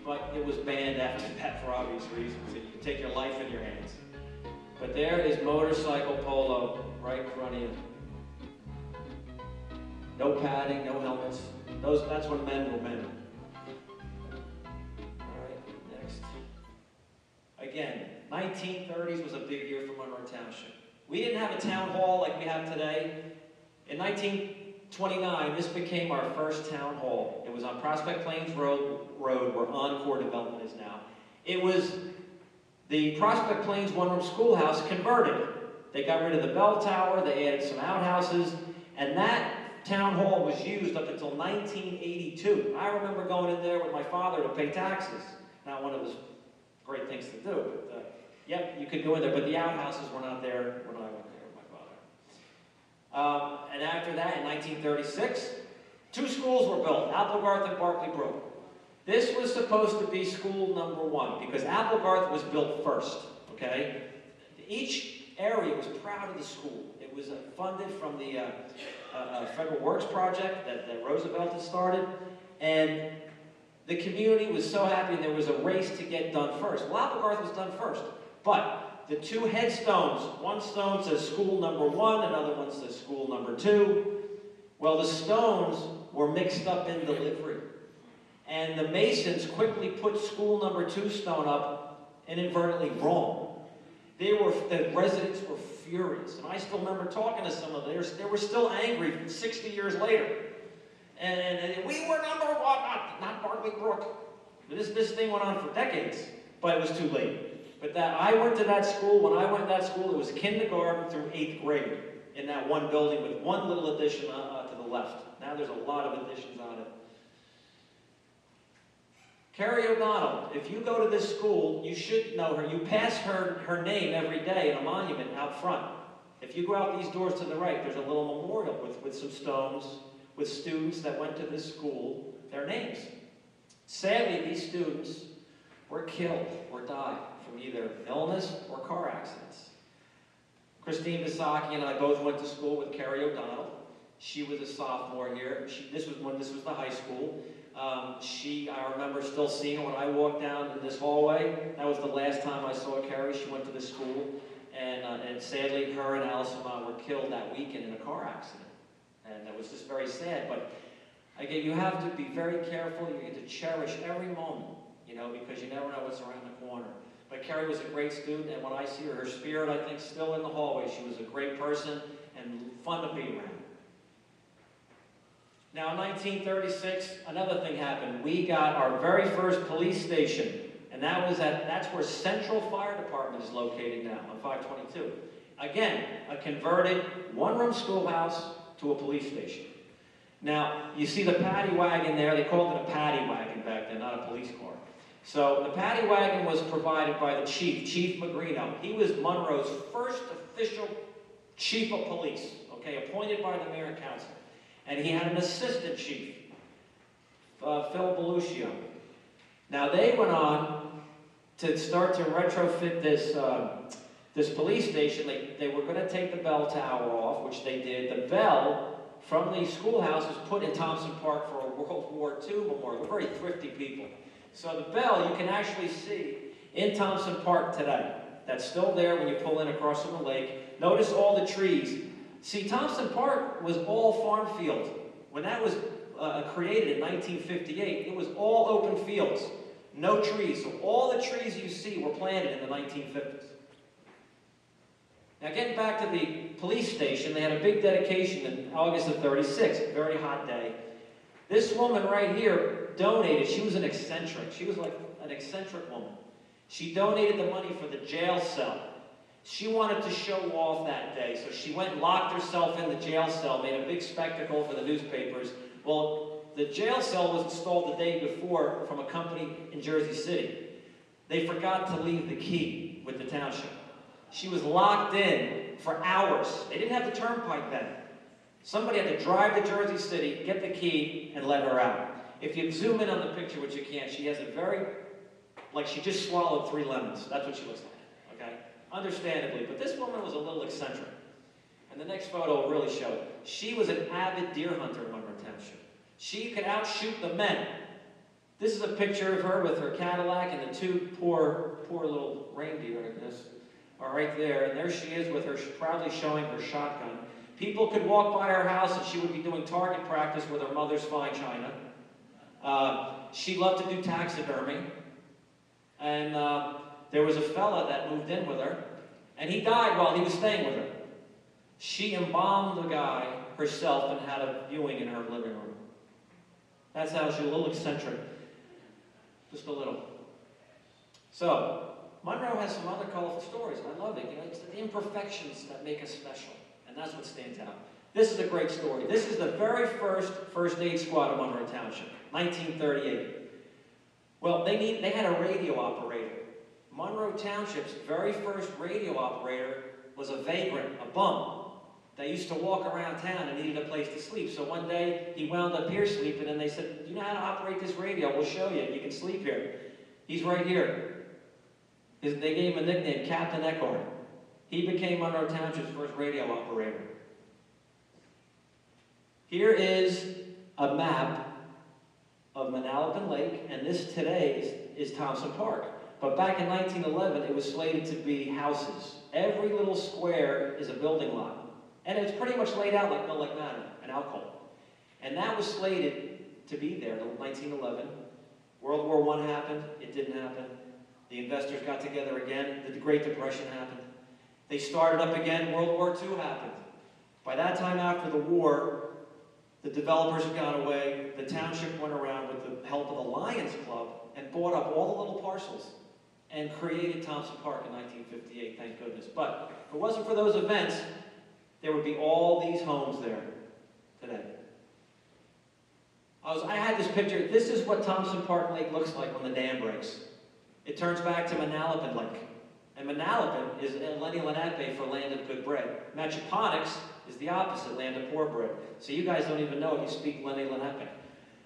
F: But it was banned after that for obvious reasons. You can take your life in your hands. But there is motorcycle polo right in front of you. No padding, no helmets. That's when men were men. All right, next. Again, 1930s was a big year for Monroe Township. We didn't have a town hall like we have today. In 1929, this became our first town hall. It was on Prospect Plains Road where Encore Development is now. It was the Prospect Plains one-room schoolhouse converted. They got rid of the bell tower, they added some outhouses, and that town hall was used up until 1982. I remember going in there with my father to pay taxes. Not one of his great things to do, but yep, you could go in there, but the outhouses were not there when I went there with my father. And after that, in 1936, 2 schools were built, Applegarth and Barclay Brook. This was supposed to be school number 1 because Applegarth was built first, okay? Each area was proud of the school. It was funded from the Federal Works project that Roosevelt had started, and the community was so happy, and there was a race to get done first. Well, Applegarth was done first, but the 2 headstones, one stone says school number 1, another one says school number 2. Well, the stones were mixed up in the livery, and the masons quickly put school number 2 stone up inadvertently wrong. The residents were furious, and I still remember talking to some of them. They were still angry 60 years later. And we were number 1, not Barclay Brook. This thing went on for decades, but it was too late. But I went to that school. When I went to that school, it was kindergarten through 8th grade in that one building with one little addition to the left. Now there's a lot of additions on it. Carrie O'Donnell, if you go to this school, you should know her. You pass her name every day in a monument out front. If you go out these doors to the right, there's a little memorial with some stones, with students that went to this school, their names. Sadly, these students were killed or died from either illness or car accidents. Christine Bisaki and I both went to school with Carrie O'Donnell. She was a sophomore here. This was when this was the high school. I remember still seeing her when I walked down in this hallway. That was the last time I saw Carrie. She went to the school, and sadly, her and Allison were killed that weekend in a car accident. And that was just very sad. But again, you have to be very careful. You get to cherish every moment, because you never know what's around the corner. But Carrie was a great student, and when I see her spirit, I think, still in the hallway. She was a great person and fun to be around. Now, in 1936, another thing happened. We got our very first police station, and that's where Central Fire Department is located now, on 522. Again, a converted one-room schoolhouse to a police station. Now, you see the paddy wagon there. They called it a paddy wagon back then, not a police car. So the paddy wagon was provided by the chief, Chief Magrino. He was Monroe's first official chief of police, okay, appointed by the mayor and council. And he had an assistant chief, Phil Beluccio. Now they went on to start to retrofit this police station. They were going to take the bell tower off, which they did. The bell from the schoolhouse was put in Thompson Park for a World War II memorial. We're very thrifty people. So the bell you can actually see in Thompson Park today. That's still there when you pull in across from the lake. Notice all the trees. See, Thompson Park was all farm field. When that was created in 1958, it was all open fields, no trees. So all the trees you see were planted in the 1950s. Now getting back to the police station, they had a big dedication in August of '36, a very hot day. This woman right here donated. She was an eccentric. She was like an eccentric woman. She donated the money for the jail cell. She wanted to show off that day, so she went and locked herself in the jail cell, made a big spectacle for the newspapers. Well, the jail cell was installed the day before from a company in Jersey City. They forgot to leave the key with the township. She was locked in for hours. They didn't have the turnpike then. Somebody had to drive to Jersey City, get the key, and let her out. If you zoom in on the picture, which you can't, she has a very, like she just swallowed 3 lemons. That's what she looks like, okay? Understandably, but this woman was a little eccentric. And the next photo will really show it. She was an avid deer hunter in Monroe Township. She could outshoot the men. This is a picture of her with her Cadillac and the 2 poor little reindeer, I guess, are right there. And there she is with her, proudly showing her shotgun. People could walk by her house and she would be doing target practice with her mother's fine china. She loved to do taxidermy. And there was a fella that moved in with her, and he died while he was staying with her. She embalmed the guy herself and had a viewing in her living room. That's how she was a little eccentric. Just a little. So, Monroe has some other colorful stories. I love it. You know, it's the imperfections that make us special, and that's what stands out. This is a great story. This is the very first aid squad of Monroe Township, 1938. Well, they had a radio operator. Monroe Township's very first radio operator was a vagrant, a bum. They used to walk around town and needed a place to sleep. So one day, he wound up here sleeping, and they said, "You know how to operate this radio? We'll show you. You can sleep here." He's right here. They gave him a nickname, Captain Eckhart. He became Monroe Township's first radio operator. Here is a map of Manalapan Lake, and this today is Thompson Park. But back in 1911, it was slated to be houses. Every little square is a building lot. And it's pretty much laid out like Mill Lake Manor, an alcove. And that was slated to be there until 1911. World War I happened. It didn't happen. The investors got together again. The Great Depression happened. They started up again. World War II happened. By that time after the war, the developers had gone away. The township went around with the help of the Lions Club and bought up all the little parcels and created Thompson Park in 1958, thank goodness. But if it wasn't for those events, there would be all these homes there today. I had this picture. This is what Thompson Park Lake looks like when the dam breaks. It turns back to Manalapan Lake. And Manalapan is Lenni Lenape for land of good bread. Machiponix is the opposite, land of poor bread. So you guys don't even know if you speak Lenni Lenape.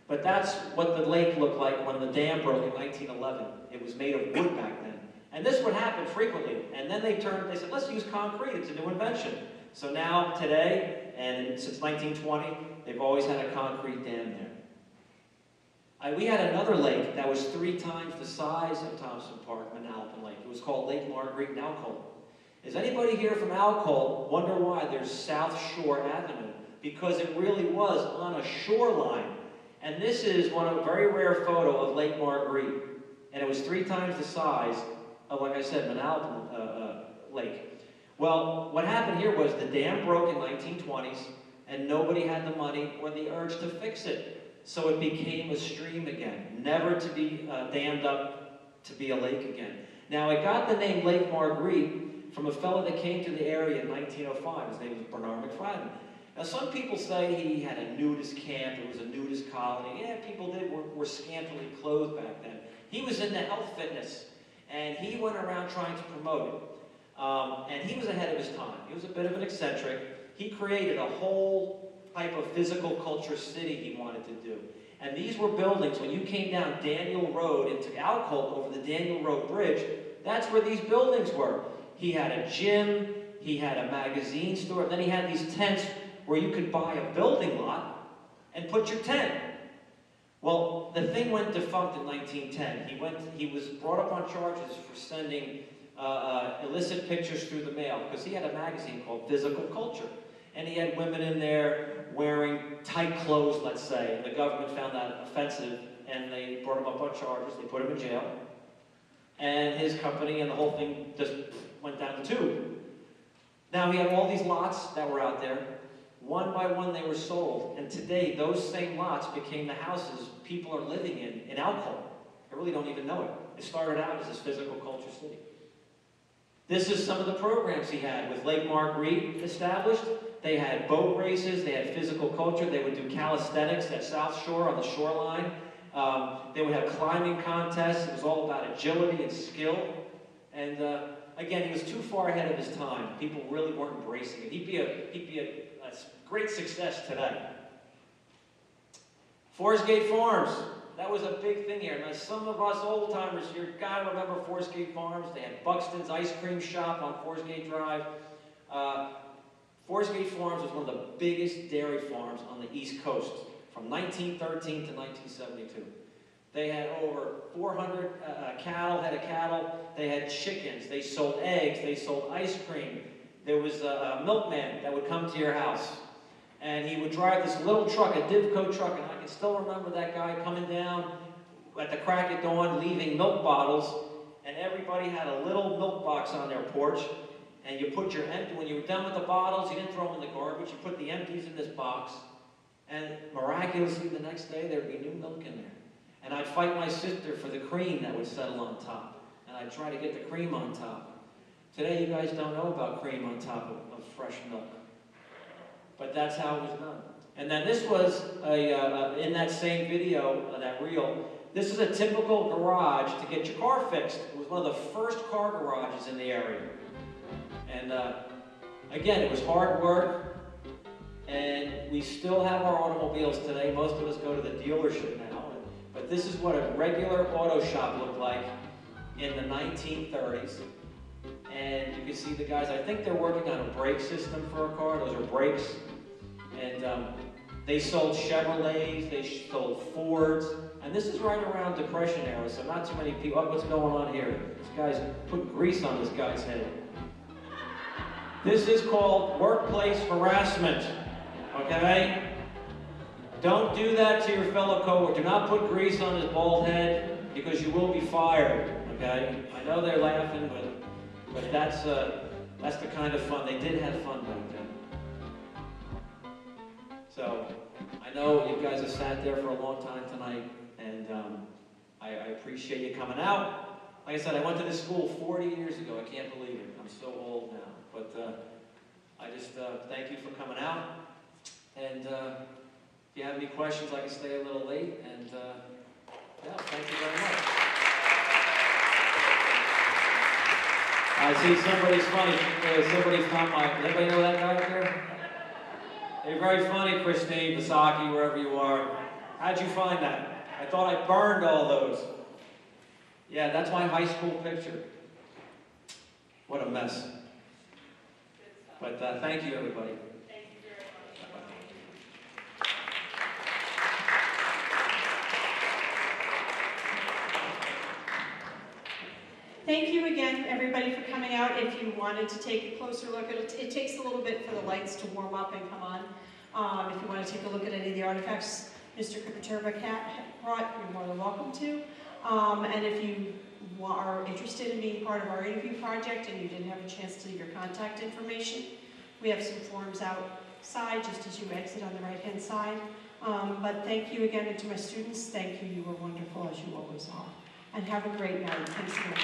F: But that's what the lake looked like when the dam broke in 1911. It was made of wood back then. And this would happen frequently. And then they said, let's use concrete. It's a new invention. So now, today, and since 1920, they've always had a concrete dam there. We had another lake that was 3 times the size of Thompson Park, Manalapan Lake. It was called Lake Marguerite in Alcol. Is anybody here from Alcol wonder why there's South Shore Avenue? Because it really was on a shoreline. And this is a very rare photo of Lake Marguerite. And it was 3 times the size of, like I said, Manalapan Lake. Well, what happened here was the dam broke in the 1920s, and nobody had the money or the urge to fix it. So it became a stream again, never to be dammed up to be a lake again. Now, it got the name Lake Marguerite from a fellow that came to the area in 1905. His name was Bernard McFadden. Now, some people say he had a nudist camp, it was a nudist colony. Yeah, people were scantily clothed back then. He was into health fitness, and he went around trying to promote it. And he was ahead of his time. He was a bit of an eccentric. He created a whole type of physical culture city he wanted to do. And these were buildings, when you came down Daniel Road into Alcol over the Daniel Road Bridge, that's where these buildings were. He had a gym, he had a magazine store, and then he had these tents where you could buy a building lot and put your tent. Well, the thing went defunct in 1910. He was brought up on charges for sending illicit pictures through the mail, because he had a magazine called Physical Culture. And he had women in there wearing tight clothes, let's say, and the government found that offensive, and they brought him up on charges, they put him in jail, and his company and the whole thing just went down the tube. Now, he had all these lots that were out there, One by one they were sold, and today those same lots became the houses people are living in Alcoa. I really don't even know it. It started out as this physical culture city. This is some of the programs he had with Lake Marguerite established. They had boat races, they had physical culture, they would do calisthenics at South Shore on the shoreline. They would have climbing contests. It was all about agility and skill. And again, he was too far ahead of his time. People really weren't embracing it. He'd be a great success today. Forest Gate Farms. That was a big thing here. Now, some of us old-timers here gotta remember Forest Gate Farms. They had Buxton's Ice Cream Shop on Forest Gate Drive. Forest Gate Farms was one of the biggest dairy farms on the East Coast from 1913 to 1972. They had over 400 head of cattle. They had chickens. They sold eggs. They sold ice cream. There was a milkman that would come to your house. And he would drive this little truck, a Divco truck, and I can still remember that guy coming down at the crack of dawn, leaving milk bottles, and everybody had a little milk box on their porch, and you put your empty, when you were done with the bottles, you didn't throw them in the garbage, you put the empties in this box, and miraculously the next day there'd be new milk in there. And I'd fight my sister for the cream that would settle on top, and I'd try to get the cream on top. Today you guys don't know about cream on top of fresh milk. But that's how it was done. And then this was, in that same video, that reel, this is a typical garage to get your car fixed. It was one of the first car garages in the area. And again, it was hard work, and we still have our automobiles today. Most of us go to the dealership now. But this is what a regular auto shop looked like in the 1930s. And you can see the guys, I think they're working on a brake system for a car. Those are brakes. And they sold Chevrolets, they sold Fords. And this is right around Depression era, so not too many people. Oh, what's going on here? This guy's putting grease on this guy's head. This is called workplace harassment, okay? Don't do that to your fellow coworker. Do not put grease on his bald head because you will be fired, okay? I know they're laughing, but that's the kind of fun. They did have fun back then. So, I know you guys have sat there for a long time tonight, and I appreciate you coming out. Like I said, I went to this school 40 years ago. I can't believe it. I'm so old now. But I just thank you for coming out. And if you have any questions, I can stay a little late. And yeah, thank you very much. I see somebody's funny. Somebody's from my. Does anybody know that guy up there? You're very funny, Christine, Basaki, wherever you are. How'd you find that? I thought I burned all those. Yeah, that's my high school picture. What a mess. But thank you, everybody.
A: Thank you very much. Thank you again, everybody, for coming out. If you wanted to take a closer look, it takes a little bit for the lights to warm up and come on. If you want to take a look at any of the artifacts Mr. Kupaterba brought, you're more than welcome to. And if you are interested in being part of our interview project and you didn't have a chance to leave your contact information, we have some forms outside just as you exit on the right-hand side. But thank you again, and to my students, thank you. You were wonderful, as you always are. And have a great night. Thanks again.